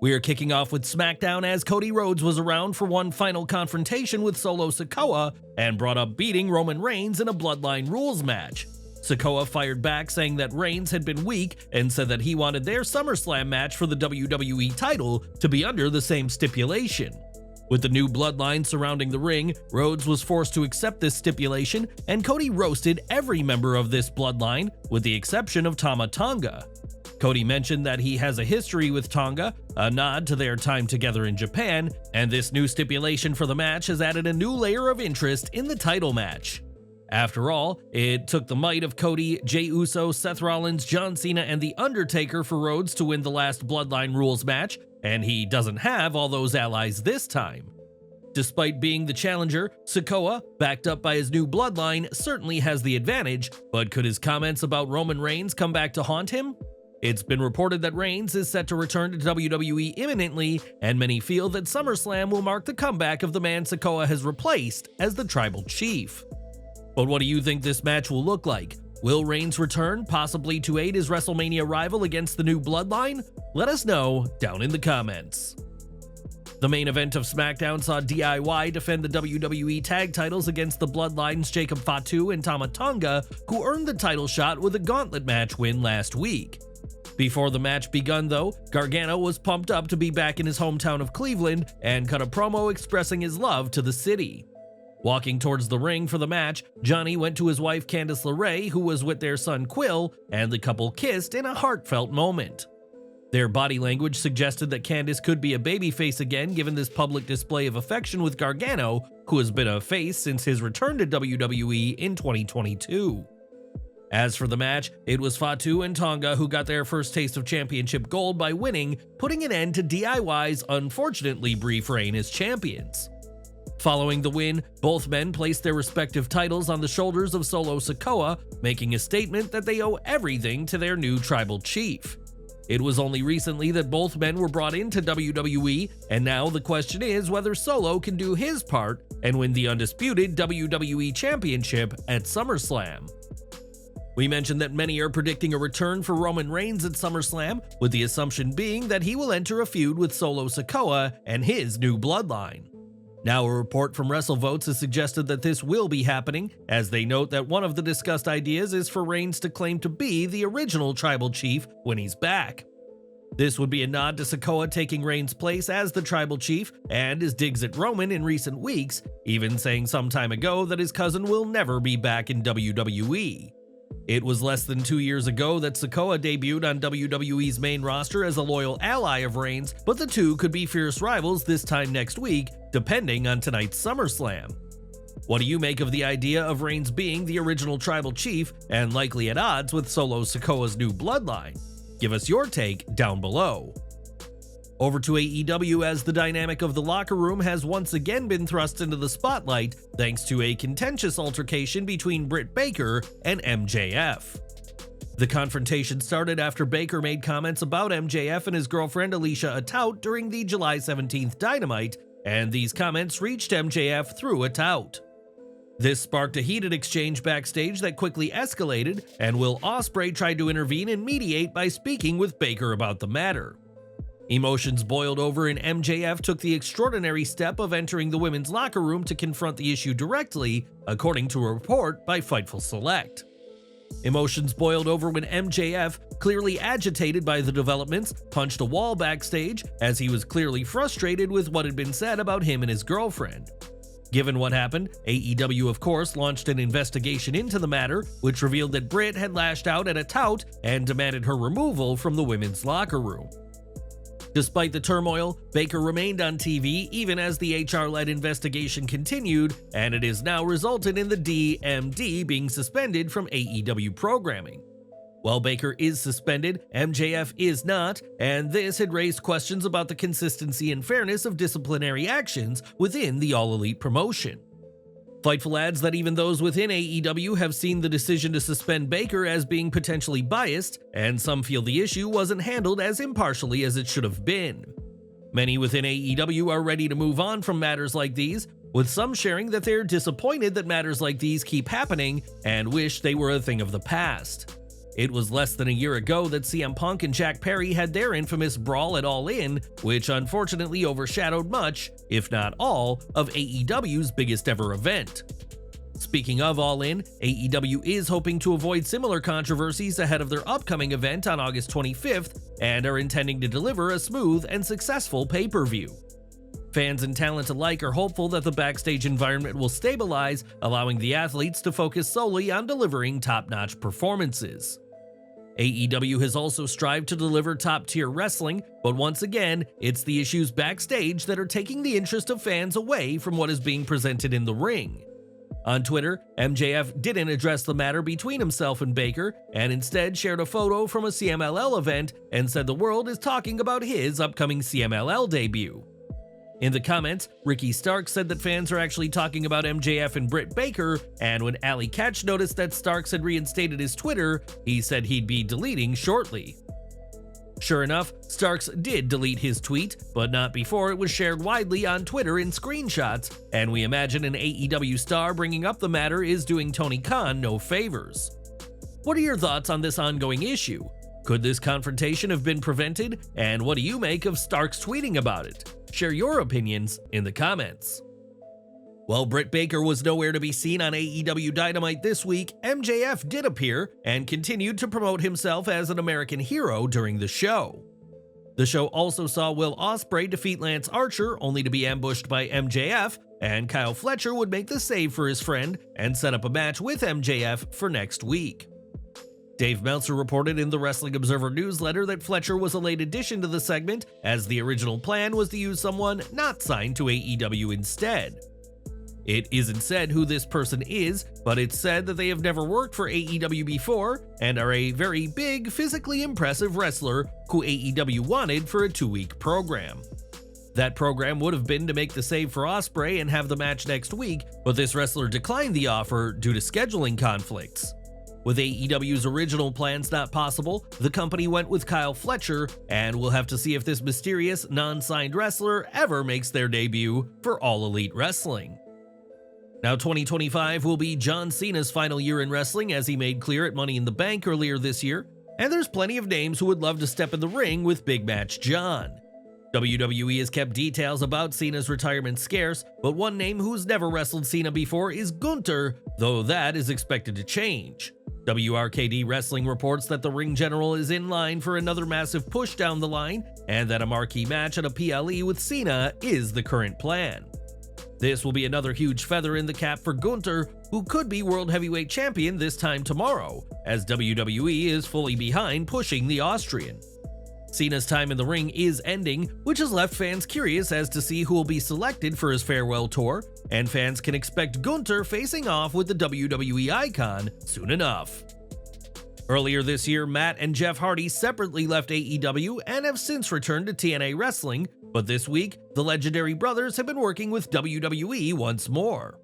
We are kicking off with SmackDown as Cody Rhodes was around for one final confrontation with Solo Sikoa and brought up beating Roman Reigns in a Bloodline rules match. Sikoa fired back saying that Reigns had been weak and said that he wanted their SummerSlam match for the WWE title to be under the same stipulation. With the new bloodline surrounding the ring, Rhodes was forced to accept this stipulation, and Cody roasted every member of this bloodline, with the exception of Tama Tonga. Cody mentioned that he has a history with Tonga, a nod to their time together in Japan, and this new stipulation for the match has added a new layer of interest in the title match. After all, it took the might of Cody, Jey Uso, Seth Rollins, John Cena, and The Undertaker for Rhodes to win the last Bloodline rules match, and he doesn't have all those allies this time. Despite being the challenger, Sikoa, backed up by his new bloodline, certainly has the advantage, but could his comments about Roman Reigns come back to haunt him? It's been reported that Reigns is set to return to WWE imminently, and many feel that SummerSlam will mark the comeback of the man Sikoa has replaced as the Tribal Chief. But what do you think this match will look like? Will Reigns return, possibly to aid his WrestleMania rival against the new bloodline? Let us know down in the comments. The main event of SmackDown saw DIY defend the WWE tag titles against the Bloodline's Jacob Fatu and Tama Tonga, who earned the title shot with a gauntlet match win last week. Before the match begun though, Gargano was pumped up to be back in his hometown of Cleveland and cut a promo expressing his love to the city. Walking towards the ring for the match, Johnny went to his wife Candice LeRae, who was with their son Quill, and the couple kissed in a heartfelt moment. Their body language suggested that Candice could be a babyface again given this public display of affection with Gargano, who has been a face since his return to WWE in 2022. As for the match, it was Fatu and Tonga who got their first taste of championship gold by winning, putting an end to DIY's unfortunately brief reign as champions. Following the win, both men placed their respective titles on the shoulders of Solo Sikoa, making a statement that they owe everything to their new tribal chief. It was only recently that both men were brought into WWE, and now the question is whether Solo can do his part and win the undisputed WWE Championship at SummerSlam. We mentioned that many are predicting a return for Roman Reigns at SummerSlam, with the assumption being that he will enter a feud with Solo Sikoa and his new bloodline. Now a report from WrestleVotes has suggested that this will be happening, as they note that one of the discussed ideas is for Reigns to claim to be the original tribal chief when he's back. This would be a nod to Sikoa taking Reigns' place as the tribal chief, and his digs at Roman in recent weeks, even saying some time ago that his cousin will never be back in WWE. It was less than 2 years ago that Sikoa debuted on WWE's main roster as a loyal ally of Reigns, but the two could be fierce rivals this time next week, depending on tonight's SummerSlam. What do you make of the idea of Reigns being the original tribal chief and likely at odds with Solo Sikoa's new bloodline? Give us your take down below. Over to AEW as the dynamic of the locker room has once again been thrust into the spotlight thanks to a contentious altercation between Britt Baker and MJF. The confrontation started after Baker made comments about MJF and his girlfriend Alicia Atout during the July 17th Dynamite, and these comments reached MJF through Atout. This sparked a heated exchange backstage that quickly escalated, and Will Ospreay tried to intervene and mediate by speaking with Baker about the matter. Emotions boiled over and MJF took the extraordinary step of entering the women's locker room to confront the issue directly, according to a report by Fightful Select. Emotions boiled over when MJF, clearly agitated by the developments, punched a wall backstage as he was clearly frustrated with what had been said about him and his girlfriend. Given what happened, AEW of course launched an investigation into the matter, which revealed that Britt had lashed out at Atout and demanded her removal from the women's locker room. Despite the turmoil, Baker remained on TV even as the HR-led investigation continued, and it has now resulted in the DMD being suspended from AEW programming. While Baker is suspended, MJF is not, and this had raised questions about the consistency and fairness of disciplinary actions within the All Elite promotion. Fightful adds that even those within AEW have seen the decision to suspend Baker as being potentially biased, and some feel the issue wasn't handled as impartially as it should have been. Many within AEW are ready to move on from matters like these, with some sharing that they're disappointed that matters like these keep happening and wish they were a thing of the past. It was less than a year ago that CM Punk and Jack Perry had their infamous brawl at All In, which unfortunately overshadowed much, if not all, of AEW's biggest ever event. Speaking of All In, AEW is hoping to avoid similar controversies ahead of their upcoming event on August 25th and are intending to deliver a smooth and successful pay-per-view. Fans and talent alike are hopeful that the backstage environment will stabilize, allowing the athletes to focus solely on delivering top-notch performances. AEW has also strived to deliver top-tier wrestling, but once again, it's the issues backstage that are taking the interest of fans away from what is being presented in the ring. On Twitter, MJF didn't address the matter between himself and Baker, and instead shared a photo from a CMLL event and said the world is talking about his upcoming CMLL debut. In the comments, Ricky Starks said that fans are actually talking about MJF and Britt Baker, and when Alley Catch noticed that Starks had reinstated his Twitter, he said he'd be deleting shortly. Sure enough, Starks did delete his tweet, but not before it was shared widely on Twitter in screenshots, and we imagine an AEW star bringing up the matter is doing Tony Khan no favors. What are your thoughts on this ongoing issue? Could this confrontation have been prevented, and what do you make of Starks tweeting about it? Share your opinions in the comments. While Britt Baker was nowhere to be seen on AEW Dynamite this week, MJF did appear and continued to promote himself as an American hero during the show. The show also saw Will Ospreay defeat Lance Archer, only to be ambushed by MJF, and Kyle Fletcher would make the save for his friend and set up a match with MJF for next week. Dave Meltzer reported in the Wrestling Observer newsletter that Fletcher was a late addition to the segment, as the original plan was to use someone not signed to AEW instead. It isn't said who this person is, but it's said that they have never worked for AEW before and are a very big, physically impressive wrestler who AEW wanted for a 2-week program. That program would have been to make the save for Ospreay and have the match next week, but this wrestler declined the offer due to scheduling conflicts. With AEW's original plans not possible, the company went with Kyle Fletcher, and we'll have to see if this mysterious, non-signed wrestler ever makes their debut for All Elite Wrestling. Now 2025 will be John Cena's final year in wrestling, as he made clear at Money in the Bank earlier this year, and there's plenty of names who would love to step in the ring with Big Match John. WWE has kept details about Cena's retirement scarce, but one name who's never wrestled Cena before is Gunther, though that is expected to change. WRKD Wrestling reports that the ring general is in line for another massive push down the line, and that a marquee match at a PLE with Cena is the current plan. This will be another huge feather in the cap for Gunther, who could be World Heavyweight Champion this time tomorrow, as WWE is fully behind pushing the Austrian. Cena's time in the ring is ending, which has left fans curious as to see who will be selected for his farewell tour, and fans can expect Gunther facing off with the WWE icon soon enough. Earlier this year, Matt and Jeff Hardy separately left AEW and have since returned to TNA Wrestling, but this week, the legendary brothers have been working with WWE once more.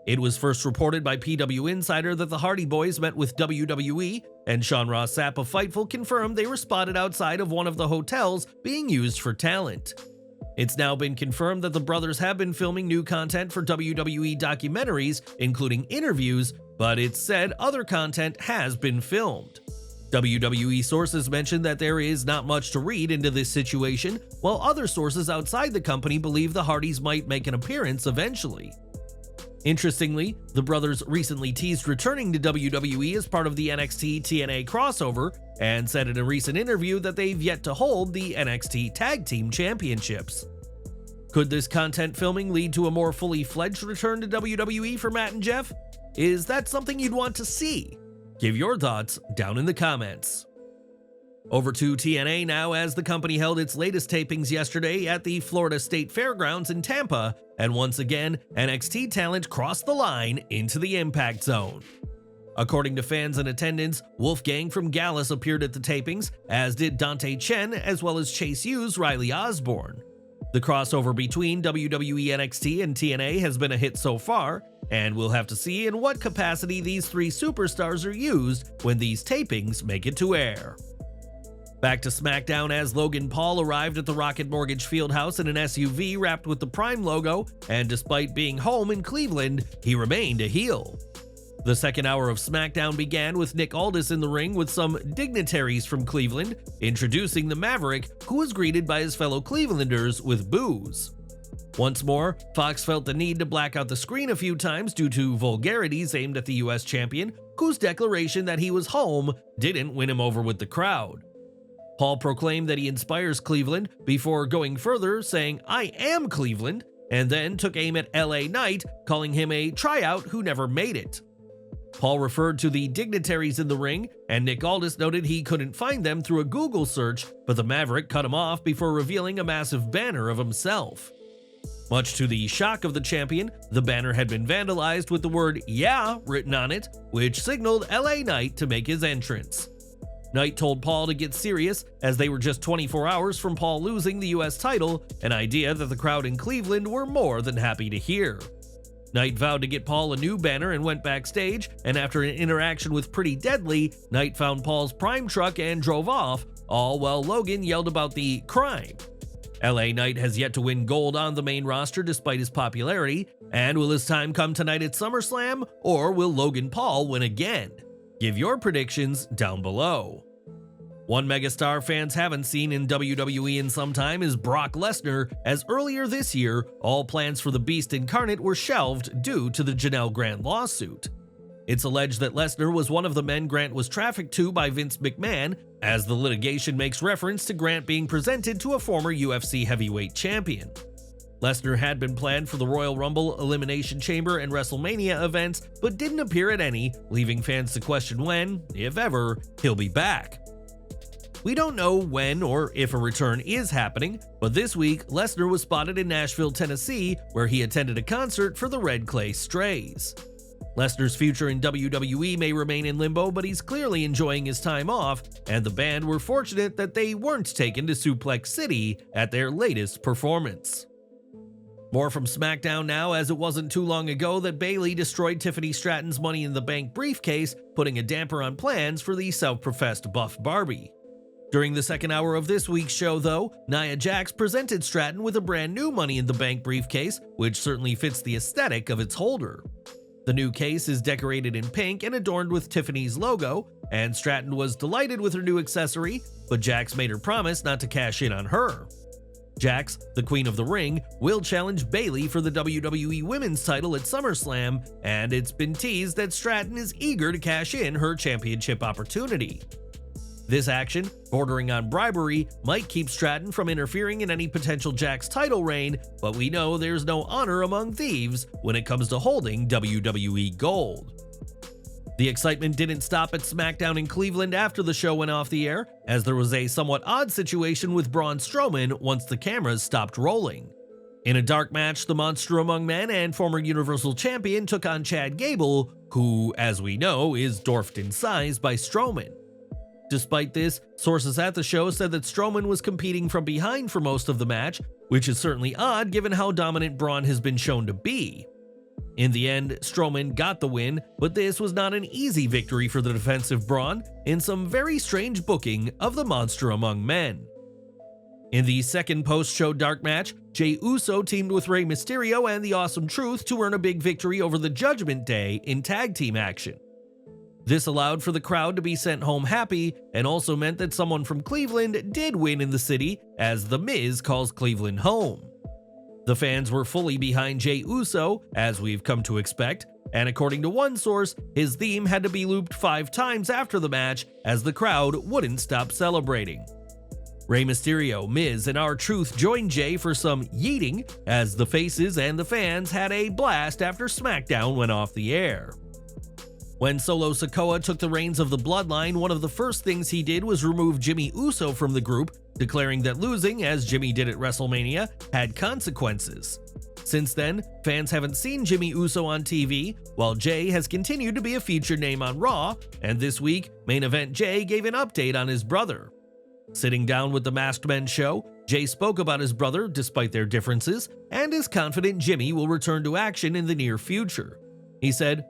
It was first reported by PW Insider that the Hardy Boys met with WWE, and Sean Ross Sapp of Fightful confirmed they were spotted outside of one of the hotels being used for talent. It's now been confirmed that the brothers have been filming new content for WWE documentaries, including interviews, but it's said other content has been filmed. WWE sources mentioned that there is not much to read into this situation, while other sources outside the company believe the Hardys might make an appearance eventually. Interestingly, the brothers recently teased returning to WWE as part of the NXT TNA crossover, and said in a recent interview that they've yet to hold the NXT Tag Team Championships. Could this content filming lead to a more fully fledged return to WWE for Matt and Jeff? Is that something you'd want to see? Give your thoughts down in the comments. Over to TNA now, as the company held its latest tapings yesterday at the Florida State Fairgrounds in Tampa, and once again, NXT talent crossed the line into the Impact Zone. According to fans in attendance, Wolfgang from Gallus appeared at the tapings, as did Dante Chen, as well as Chase U's Riley Osborne. The crossover between WWE NXT and TNA has been a hit so far, and we'll have to see in what capacity these three superstars are used when these tapings make it to air. Back to SmackDown, as Logan Paul arrived at the Rocket Mortgage Fieldhouse in an SUV wrapped with the Prime logo, and despite being home in Cleveland, he remained a heel. The second hour of SmackDown began with Nick Aldis in the ring with some dignitaries from Cleveland, introducing the Maverick, who was greeted by his fellow Clevelanders with boos. Once more, Fox felt the need to black out the screen a few times due to vulgarities aimed at the US champion, whose declaration that he was home didn't win him over with the crowd. Paul proclaimed that he inspires Cleveland before going further, saying, "I am Cleveland," and then took aim at LA Knight, calling him a tryout who never made it. Paul referred to the dignitaries in the ring, and Nick Aldis noted he couldn't find them through a Google search, but the Maverick cut him off before revealing a massive banner of himself. Much to the shock of the champion, the banner had been vandalized with the word "Yeah" written on it, which signaled LA Knight to make his entrance. Knight told Paul to get serious, as they were just 24 hours from Paul losing the US title, an idea that the crowd in Cleveland were more than happy to hear. Knight vowed to get Paul a new banner and went backstage, and after an interaction with Pretty Deadly, Knight found Paul's prime truck and drove off, all while Logan yelled about the crime. LA Knight has yet to win gold on the main roster despite his popularity, and will his time come tonight at SummerSlam, or will Logan Paul win again? Give your predictions down below. One megastar fans haven't seen in WWE in some time is Brock Lesnar, as earlier this year, all plans for the Beast Incarnate were shelved due to the Janelle Grant lawsuit. It's alleged that Lesnar was one of the men Grant was trafficked to by Vince McMahon, as the litigation makes reference to Grant being presented to a former UFC heavyweight champion. Lesnar had been planned for the Royal Rumble, Elimination Chamber, and WrestleMania events, but didn't appear at any, leaving fans to question when, if ever, he'll be back. We don't know when or if a return is happening, but this week, Lesnar was spotted in Nashville, Tennessee, where he attended a concert for the Red Clay Strays. Lesnar's future in WWE may remain in limbo, but he's clearly enjoying his time off, and the band were fortunate that they weren't taken to Suplex City at their latest performance. More from SmackDown now, as it wasn't too long ago that Bayley destroyed Tiffany Stratton's Money in the Bank briefcase, putting a damper on plans for the self-professed Buff Barbie. During the second hour of this week's show, though, Nia Jax presented Stratton with a brand new Money in the Bank briefcase, which certainly fits the aesthetic of its holder. The new case is decorated in pink and adorned with Tiffany's logo, and Stratton was delighted with her new accessory, but Jax made her promise not to cash in on her. Jax, the Queen of the Ring, will challenge Bayley for the WWE Women's title at SummerSlam, and it's been teased that Stratton is eager to cash in her championship opportunity. This action, bordering on bribery, might keep Stratton from interfering in any potential Jax title reign, but we know there's no honor among thieves when it comes to holding WWE gold. The excitement didn't stop at SmackDown in Cleveland after the show went off the air, as there was a somewhat odd situation with Braun Strowman once the cameras stopped rolling. In a dark match, the Monster Among Men and former Universal Champion took on Chad Gable, who, as we know, is dwarfed in size by Strowman. Despite this, sources at the show said that Strowman was competing from behind for most of the match, which is certainly odd given how dominant Braun has been shown to be. In the end, Strowman got the win, but this was not an easy victory for the defensive Braun, in some very strange booking of the Monster Among Men. In the second post-show dark match, Jey Uso teamed with Rey Mysterio and the Awesome Truth to earn a big victory over the Judgment Day in tag team action. This allowed for the crowd to be sent home happy, and also meant that someone from Cleveland did win in the city, as The Miz calls Cleveland home. The fans were fully behind Jey Uso, as we've come to expect, and according to one source, his theme had to be looped 5 times after the match, as the crowd wouldn't stop celebrating. Rey Mysterio, Miz, and R-Truth joined Jey for some yeeting, as the faces and the fans had a blast after SmackDown went off the air. When Solo Sikoa took the reins of the Bloodline, one of the first things he did was remove Jimmy Uso from the group, declaring that losing, as Jimmy did at WrestleMania, had consequences. Since then, fans haven't seen Jimmy Uso on TV, while Jey has continued to be a featured name on Raw, and this week, Main Event Jey gave an update on his brother. Sitting down with the Masked Men show, Jey spoke about his brother despite their differences, and is confident Jimmy will return to action in the near future. He said,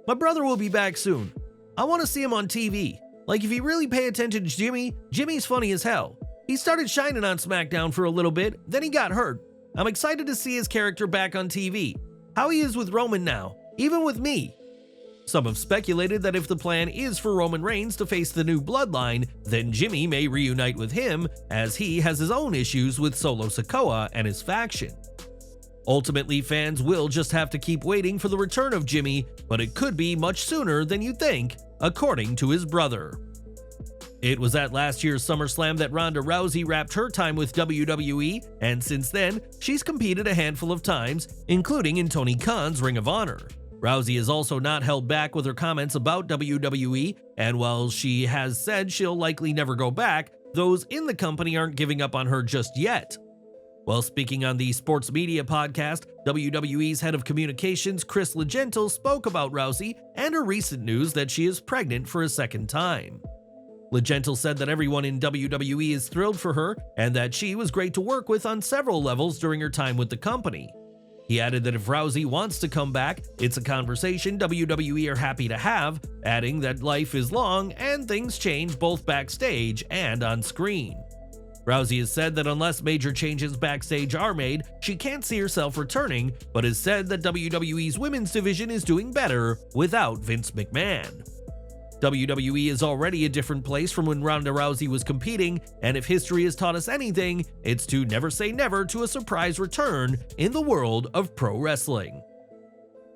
"My brother will be back soon. I want to see him on TV. Like, if you really pay attention to Jimmy, Jimmy's funny as hell. He started shining on SmackDown for a little bit, then he got hurt. I'm excited to see his character back on TV. How he is with Roman now, even with me." Some have speculated that if the plan is for Roman Reigns to face the new Bloodline, then Jimmy may reunite with him, as he has his own issues with Solo Sikoa and his faction. Ultimately, fans will just have to keep waiting for the return of Jimmy, but it could be much sooner than you think, according to his brother. It was at last year's SummerSlam that Ronda Rousey wrapped her time with WWE, and since then, she's competed a handful of times, including in Tony Khan's Ring of Honor. Rousey has also not held back with her comments about WWE, and while she has said she'll likely never go back, those in the company aren't giving up on her just yet. While speaking on the sports media podcast, WWE's head of communications Chris Legentil spoke about Rousey and her recent news that she is pregnant for a second time. Legentil said that everyone in WWE is thrilled for her and that she was great to work with on several levels during her time with the company. He added that if Rousey wants to come back, it's a conversation WWE are happy to have, adding that life is long and things change both backstage and on screen. Rousey has said that unless major changes backstage are made, she can't see herself returning, but has said that WWE's women's division is doing better without Vince McMahon. WWE is already a different place from when Ronda Rousey was competing, and if history has taught us anything, it's to never say never to a surprise return in the world of pro wrestling.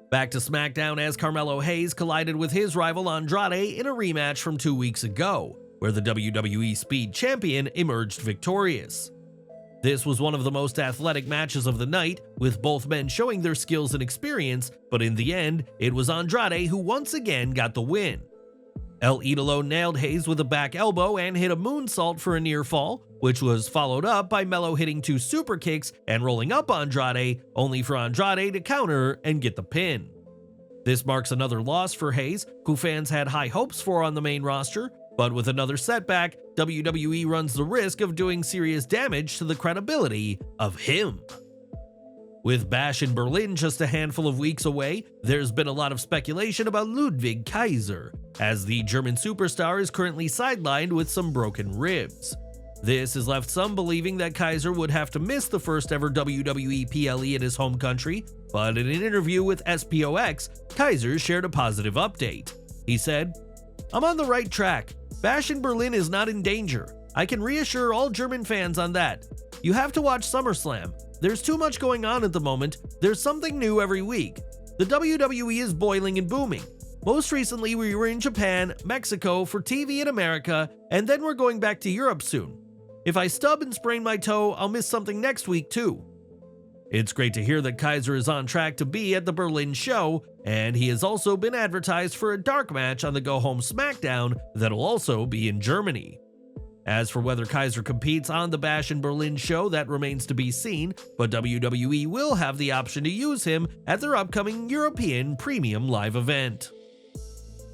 Back to SmackDown as Carmelo Hayes collided with his rival Andrade in a rematch from 2 weeks ago, where the WWE Speed Champion emerged victorious. This was one of the most athletic matches of the night, with both men showing their skills and experience, but in the end, it was Andrade who once again got the win. El Idolo nailed Hayes with a back elbow and hit a moonsault for a near fall, which was followed up by Melo hitting 2 super kicks and rolling up Andrade, only for Andrade to counter and get the pin. This marks another loss for Hayes, who fans had high hopes for on the main roster, but with another setback, WWE runs the risk of doing serious damage to the credibility of him. With Bash in Berlin just a handful of weeks away, there's been a lot of speculation about Ludwig Kaiser, as the German superstar is currently sidelined with some broken ribs. This has left some believing that Kaiser would have to miss the first ever WWE PLE in his home country, but in an interview with SPOX, Kaiser shared a positive update. He said, "I'm on the right track. Bash in Berlin is not in danger. I can reassure all German fans on that. You have to watch SummerSlam. There's too much going on at the moment. There's something new every week. The WWE is boiling and booming. Most recently, we were in Japan, Mexico for TV in America, and then we're going back to Europe soon. If I stub and sprain my toe, I'll miss something next week too." It's great to hear that Kaiser is on track to be at the Berlin show, and he has also been advertised for a dark match on the Go Home SmackDown that'll also be in Germany. As for whether Kaiser competes on the Bash in Berlin show, that remains to be seen, but WWE will have the option to use him at their upcoming European Premium Live event.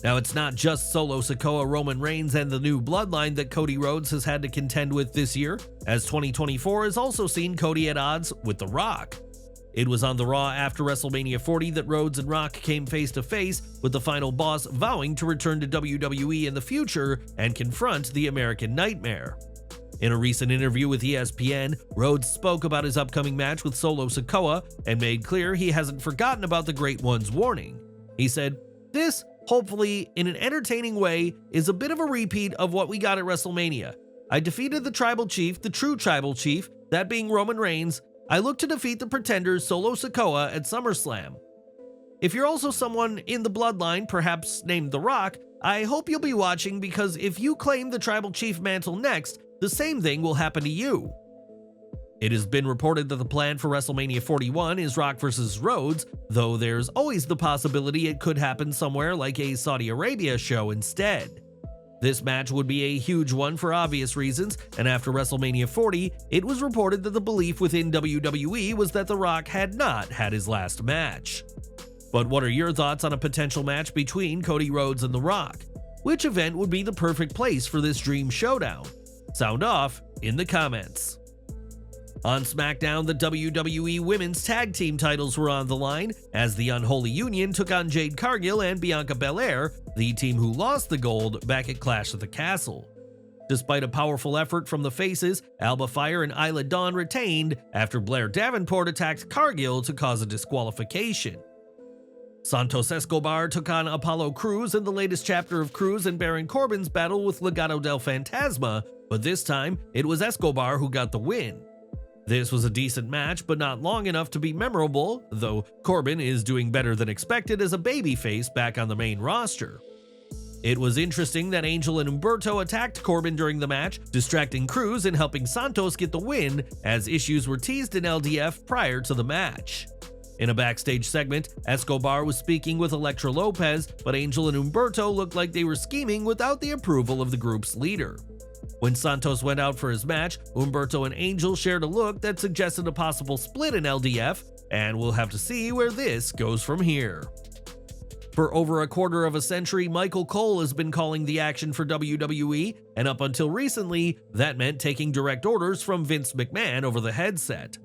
Now, it's not just Solo Sikoa, Roman Reigns, and the new Bloodline that Cody Rhodes has had to contend with this year, as 2024 has also seen Cody at odds with The Rock. It was on the Raw after WrestleMania 40 that Rhodes and Rock came face to face, with the final boss vowing to return to WWE in the future and confront the American Nightmare. In a recent interview with ESPN, Rhodes spoke about his upcoming match with Solo Sikoa and made clear he hasn't forgotten about the Great One's warning. He said, "This, hopefully in an entertaining way, is a bit of a repeat of what we got at WrestleMania. I defeated the tribal chief, the true tribal chief, that being Roman Reigns. I look to defeat the pretender Solo Sikoa at SummerSlam. If you're also someone in the Bloodline, perhaps named The Rock, I hope you'll be watching, because if you claim the tribal chief mantle next, the same thing will happen to you." It has been reported that the plan for WrestleMania 41 is Rock vs. Rhodes, though there's always the possibility it could happen somewhere like a Saudi Arabia show instead. This match would be a huge one for obvious reasons, and after WrestleMania 40, it was reported that the belief within WWE was that The Rock had not had his last match. But what are your thoughts on a potential match between Cody Rhodes and The Rock? Which event would be the perfect place for this dream showdown? Sound off in the comments. On SmackDown, the WWE Women's Tag Team titles were on the line, as the Unholy Union took on Jade Cargill and Bianca Belair, the team who lost the gold back at Clash at the Castle. Despite a powerful effort from the faces, Alba Fire and Isla Dawn retained after Blair Davenport attacked Cargill to cause a disqualification. Santos Escobar took on Apollo Crews in the latest chapter of Crews and Baron Corbin's battle with Legado del Fantasma, but this time it was Escobar who got the win. This was a decent match, but not long enough to be memorable, though Corbin is doing better than expected as a babyface back on the main roster. It was interesting that Angel and Humberto attacked Corbin during the match, distracting Crews and helping Santos get the win, as issues were teased in LDF prior to the match. In a backstage segment, Escobar was speaking with Elektra Lopez, but Angel and Humberto looked like they were scheming without the approval of the group's leader. When Santos went out for his match, Humberto and Angel shared a look that suggested a possible split in LDF, and we'll have to see where this goes from here. For over a quarter of a century, Michael Cole has been calling the action for WWE, and up until recently, that meant taking direct orders from Vince McMahon over the headset.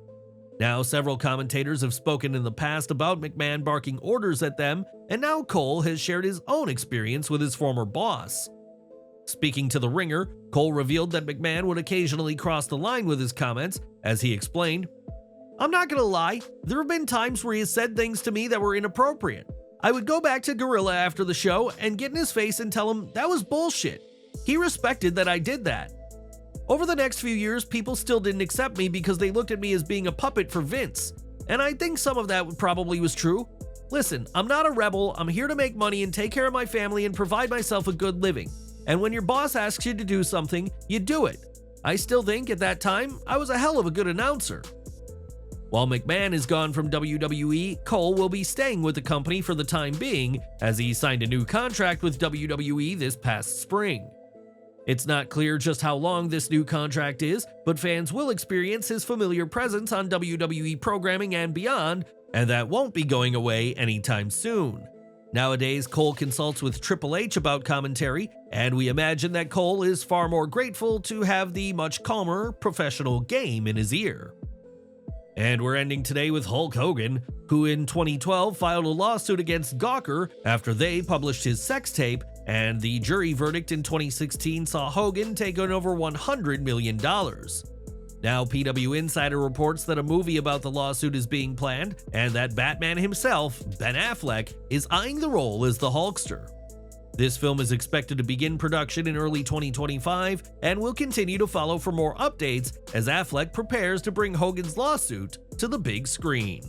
Now, several commentators have spoken in the past about McMahon barking orders at them, and now Cole has shared his own experience with his former boss. Speaking to The Ringer, Cole revealed that McMahon would occasionally cross the line with his comments, as he explained, "I'm not gonna lie, there have been times where he has said things to me that were inappropriate. I would go back to Gorilla after the show and get in his face and tell him that was bullshit. He respected that I did that. Over the next few years, people still didn't accept me because they looked at me as being a puppet for Vince. And I think some of that probably was true. Listen, I'm not a rebel, I'm here to make money and take care of my family and provide myself a good living. And when your boss asks you to do something, you do it. I still think at that time, I was a hell of a good announcer." While McMahon is gone from WWE, Cole will be staying with the company for the time being, as he signed a new contract with WWE this past spring. It's not clear just how long this new contract is, but fans will experience his familiar presence on WWE programming and beyond, and that won't be going away anytime soon. Nowadays, Cole consults with Triple H about commentary, and we imagine that Cole is far more grateful to have the much calmer, professional game in his ear. And we're ending today with Hulk Hogan, who in 2012 filed a lawsuit against Gawker after they published his sex tape, and the jury verdict in 2016 saw Hogan take on over $100 million. Now, PW Insider reports that a movie about the lawsuit is being planned, and that Batman himself, Ben Affleck, is eyeing the role as the Hulkster. This film is expected to begin production in early 2025, and will continue to follow for more updates as Affleck prepares to bring Hogan's lawsuit to the big screen.